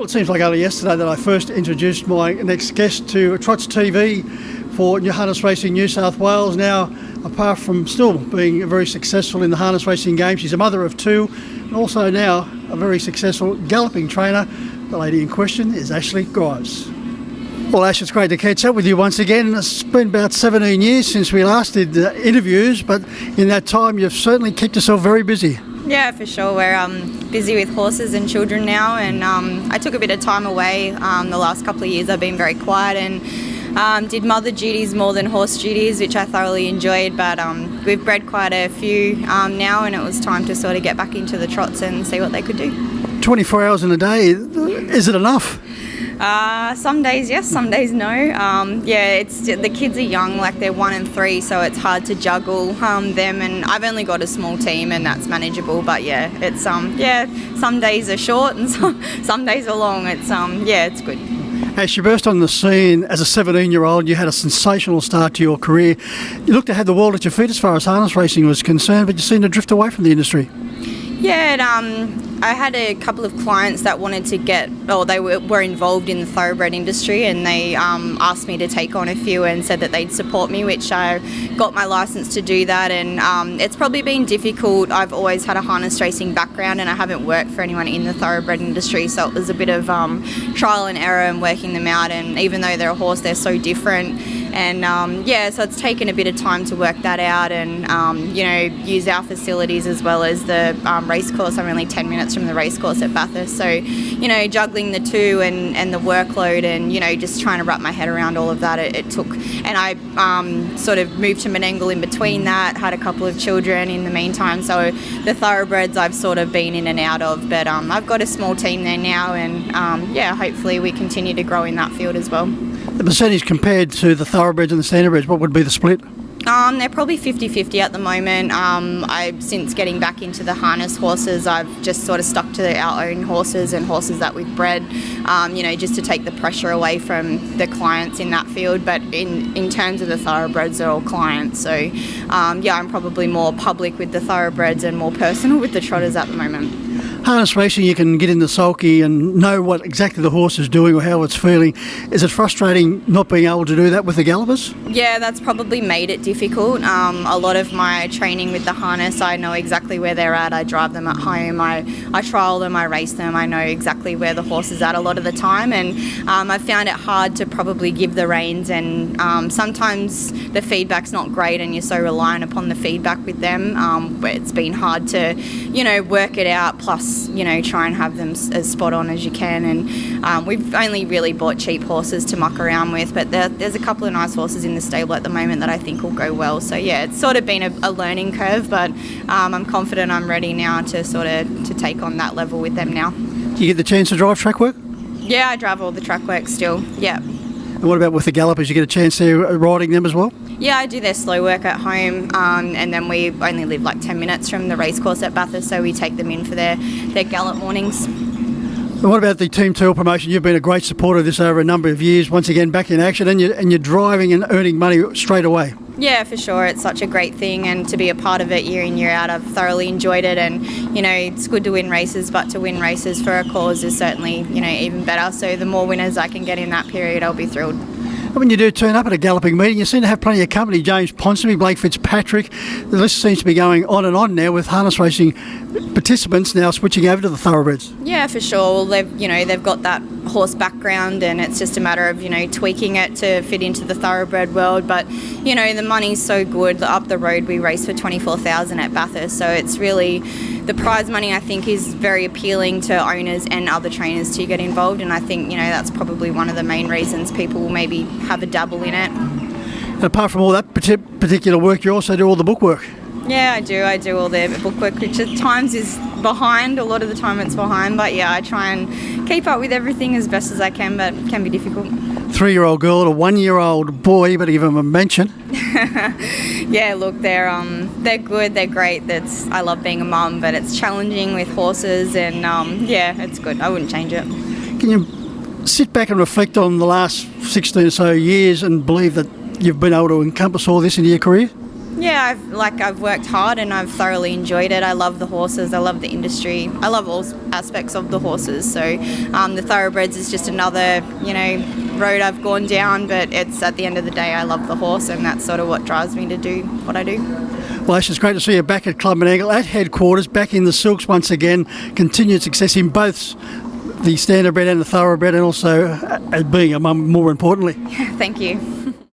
Well, it seems like only yesterday that I first introduced my next guest to Trots TV for New Harness Racing New South Wales. Now, apart from still being very successful in the harness racing game, she's a mother of two and also now a very successful galloping trainer. The lady in question is Ashlee Grives. Well, Ash, it's great to catch up with you once again. It's been about 17 years since we last did interviews, but in that time you've certainly kept yourself very busy. Yeah, for sure. We're busy with horses and children now, and I took a bit of time away. The last couple of years I've been very quiet and did mother duties more than horse duties, which I thoroughly enjoyed, but we've bred quite a few now, and it was time to sort of get back into the trots and see what they could do. 24 hours in a day, is it enough? Some days yes, some days no. It's the kids are young, like they're 1 and 3, so it's hard to juggle them, and I've only got a small team and that's manageable, but it's some days are short and some days are long. It's good. As you burst on the scene as a 17-year-old, you had a sensational start to your career. You looked to have the world at your feet as far as harness racing was concerned, but you seemed to drift away from the industry. I had a couple of clients that wanted to they were involved in the thoroughbred industry, and they asked me to take on a few and said that they'd support me, which I got my license to do that. And it's probably been difficult. I've always had a harness racing background and I haven't worked for anyone in the thoroughbred industry, so it was a bit of trial and error and working them out. And even though they're a horse, they're so different. And so it's taken a bit of time to work that out and use our facilities as well as the race course. I'm only 10 minutes from the race course at Bathurst, so juggling the two and the workload and just trying to wrap my head around all of that, it took. And I sort of moved to Menangle in between that, had a couple of children in the meantime, so the thoroughbreds I've sort of been in and out of, but I've got a small team there now, and hopefully we continue to grow in that field as well. The percentage compared to the thoroughbreds and the standardbreds, what would be the split? They're probably 50-50 at the moment. Since getting back into the harness horses, I've just sort of stuck to our own horses and horses that we've bred, just to take the pressure away from the clients in that field. But in terms of the thoroughbreds, they're all clients. So, I'm probably more public with the thoroughbreds and more personal with the trotters at the moment. Harness racing, you can get in the sulky and know what exactly the horse is doing or how it's feeling. Is it frustrating not being able to do that with the gallopers? Yeah, that's probably made it difficult. A lot of my training with the harness, I know exactly where they're at. I drive them at home, I trial them, I race them. I know exactly where the horse is at a lot of the time, and I found it hard to probably give the reins, and sometimes the feedback's not great and you're so reliant upon the feedback with them, where it's been hard to, work it out, plus try and have them as spot on as you can. And we've only really bought cheap horses to muck around with, but there's a couple of nice horses in the stable at the moment that I think will go well. So it's sort of been a learning curve, but I'm confident I'm ready now to take on that level with them now. Do you get the chance to drive track work? Yeah, I drive all the track work still, yeah. And what about with the gallopers? You get a chance to riding them as well? Yeah, I do their slow work at home, and then we only live like 10 minutes from the racecourse at Bathurst, so we take them in for their gallop mornings. And what about the Team Teal promotion? You've been a great supporter of this over a number of years, once again back in action, and you're driving and earning money straight away. Yeah, for sure. It's such a great thing, and to be a part of it year in, year out, I've thoroughly enjoyed it. And, it's good to win races, but to win races for a cause is certainly, even better. So the more winners I can get in that period, I'll be thrilled. When you do turn up at a galloping meeting, you seem to have plenty of company. James Ponsonby, Blake Fitzpatrick. The list seems to be going on and on now with harness racing participants now switching over to the thoroughbreds. Yeah, for sure. Well, they've got that horse background, and it's just a matter of tweaking it to fit into the thoroughbred world. But the money's so good. Up the road we race for $24,000 at Bathurst, so it's really the prize money. I think is very appealing to owners and other trainers to get involved, and I think that's probably one of the main reasons people will maybe have a dabble in it. And apart from all that particular work, you also do all the bookwork. Yeah, I do all the bookwork, which at times is behind. A lot of the time it's behind, but I try and keep up with everything as best as I can, but it can be difficult. 3-year-old girl and a 1-year-old boy, but give them a mention. Yeah, look, they're good, they're great. I love being a mum, but it's challenging with horses, and it's good. I wouldn't change it. Can you sit back and reflect on the last 16 or so years and believe that you've been able to encompass all this into your career? Yeah, I've worked hard and I've thoroughly enjoyed it. I love the horses. I love the industry. I love all aspects of the horses. So the thoroughbreds is just another, road I've gone down. But it's at the end of the day, I love the horse, and that's sort of what drives me to do what I do. Well, Ash, it's great to see you back at Club and Angle at headquarters, back in the silks once again. Continued success in both the standardbred and the thoroughbred, and also being a mum, more importantly. Thank you.